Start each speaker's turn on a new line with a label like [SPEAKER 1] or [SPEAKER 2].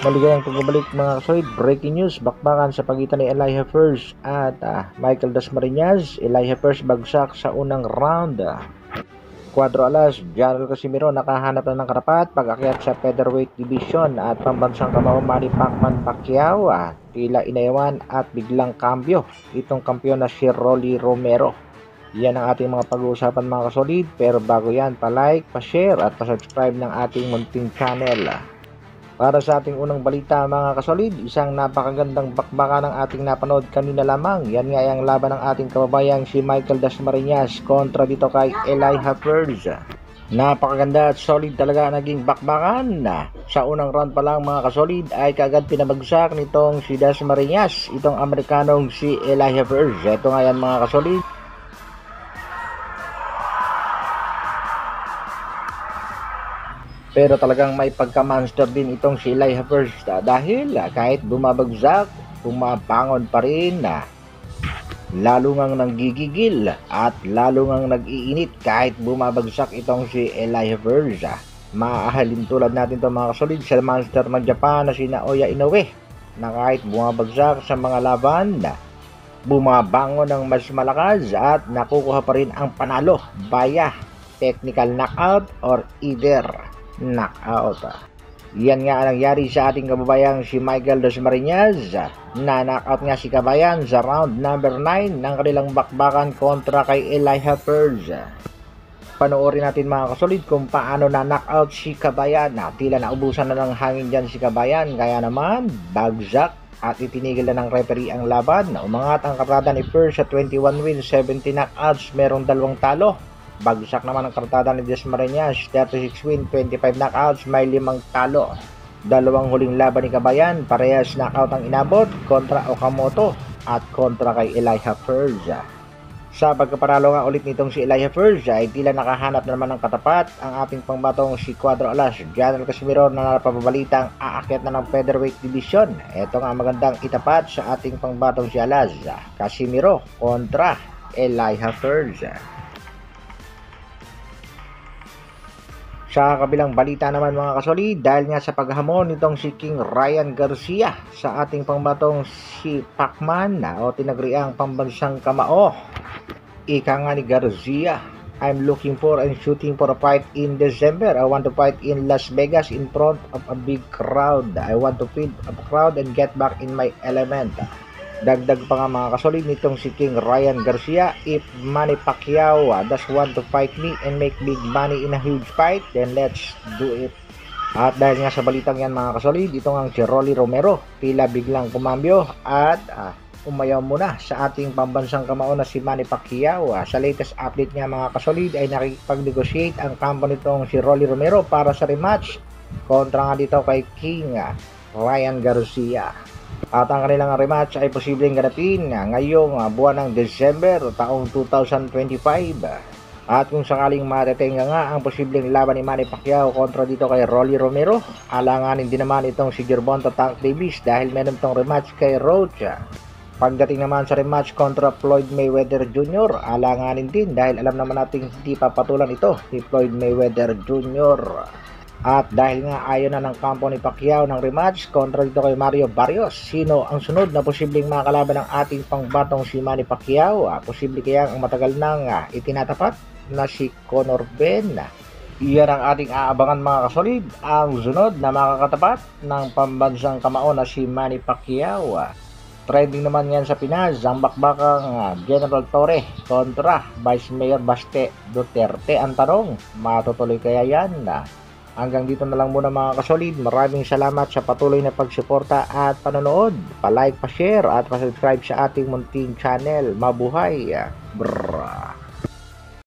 [SPEAKER 1] Maligayang pagbabalik mga kasolid. Breaking news, bakbakan sa pagitan ni Elijah First at Michael Dasmariñas. Elijah First bagsak sa unang round. Cuadro alas, Gerald Casimiro nakahanap na ng karapat pag-akyat sa featherweight division at pambansang kamao Manny Pacquiao tila inayawan at biglang kambyo itong kampiyon na si Rolly Romero. Yan ang ating mga pag-uusapan mga kasolid, pero bago yan, pa-like, pa-share at pa-subscribe ng ating munting channel. Para sa ating unang balita mga kasolid, isang napakagandang bakbaka ng ating napanood kanina lamang. Yan nga ang laban ng ating kababayang si Michael Dasmariñas kontra dito kay Elijah First. Napakaganda at solid talaga naging bakbakan. Sa unang round pa lang mga kasolid ay kaagad pinabagsak nitong si Dasmariñas, itong Amerikanong si Elijah First. Ito nga yan mga kasolid. Pero talagang may pagka-monster din itong si Elijah First dahil kahit bumabagsak, bumabangon pa rin lalo ngang nanggigigil at lalo ngang nag-iinit kahit bumabagsak itong si Elijah First. Maahalin tulad natin itong mga kasolid sa monster ng Japan na si Naoya Inoue na kahit bumabagsak sa mga laban, bumabangon ng mas malakas at nakukuha pa rin ang panalo via technical knockout or either knockout. Yan nga ang nangyari sa ating kababayang si Michael Dasmariñas na knockout nga si kabayan sa round number 9 ng kanilang bakbakan kontra kay Elijah First. Panoorin natin mga kasolid kung paano na knockout si kabayan. Tila naubusan na ng hangin dyan si kabayan, kaya naman bagsak at itinigil na ng referee ang laban. Umangat ang kartada ni First sa 21 wins, 70 knockouts, merong 2 talo. Bagsak naman ang kartada ni Dasmariñas, 36 win, 25 knockouts, may 5 talo. Dalawang huling laban ni kabayan, parehas knockout ang inabot kontra Okamoto at kontra kay Elijah First. Sa pagkaparalo nga ulit nitong si Elijah First ay tila nakahanap na naman ng katapat ang ating pangbatong si Cuadro alas, Gerald Casimiro na napabalitang aakyat na ng featherweight division. Ito nga magandang itapat sa ating pangbatong si Alas, Casimiro kontra Elijah First. Sa kabilang balita naman mga kasolid, dahil nga sa paghamon nitong si King Ryan Garcia sa ating pangbatong si Pacman o tinagriang pambansang kamao. Ika nga ni Garcia, I'm looking for and shooting for a fight in December. I want to fight in Las Vegas in front of a big crowd. I want to feed a crowd and get back in my element. Dagdag pa nga mga kasolid nitong si King Ryan Garcia, if Manny Pacquiao does want to fight me and make big money in a huge fight, then let's do it. At dahil nga sa balitang yan mga kasolid, ito nga si Rolly Romero tila biglang kumambyo at umayaw muna sa ating pambansang kamao na si Manny Pacquiao. Sa latest update nga mga kasolid ay nakikipag-negotiate ang kampo nitong si Rolly Romero para sa rematch kontra nga dito kay King Ryan Garcia. At ang kanilang rematch ay posibleng ganapin ngayong buwan ng December taong 2025. At kung sakaling matatenga nga ang posibleng laban ni Manny Pacquiao kontra dito kay Rolly Romero, alanganin din naman itong si Gervonta Tank Davis dahil meron itong rematch kay Roach. Pagdating naman sa rematch kontra Floyd Mayweather Jr., alanganin din dahil alam naman natin hindi papatulan ito ni Floyd Mayweather Jr. At dahil nga ayaw na ng kampo ni Pacquiao ng rematch kontra dito kay Mario Barrios, sino ang sunod na posibleng makakalaban ng ating pangbatong si Manny Pacquiao? Posible kaya ang matagal nang itinatapat na si Conor Ben? Iyan ang ating aabangan mga kasolid, ang sunod na makakatapat ng pambansang kamao na si Manny Pacquiao. Trending naman yan sa Pinas ang bakbakang General Torre kontra Vice Mayor Baste Duterte. Ang tanong, matutuloy kaya yan? Hanggang dito na lang muna mga kasolid. Maraming salamat sa patuloy na pagsuporta at panonood. Pa-like, pa-share at pa-subscribe sa ating munting channel. Mabuhay! Brrrr!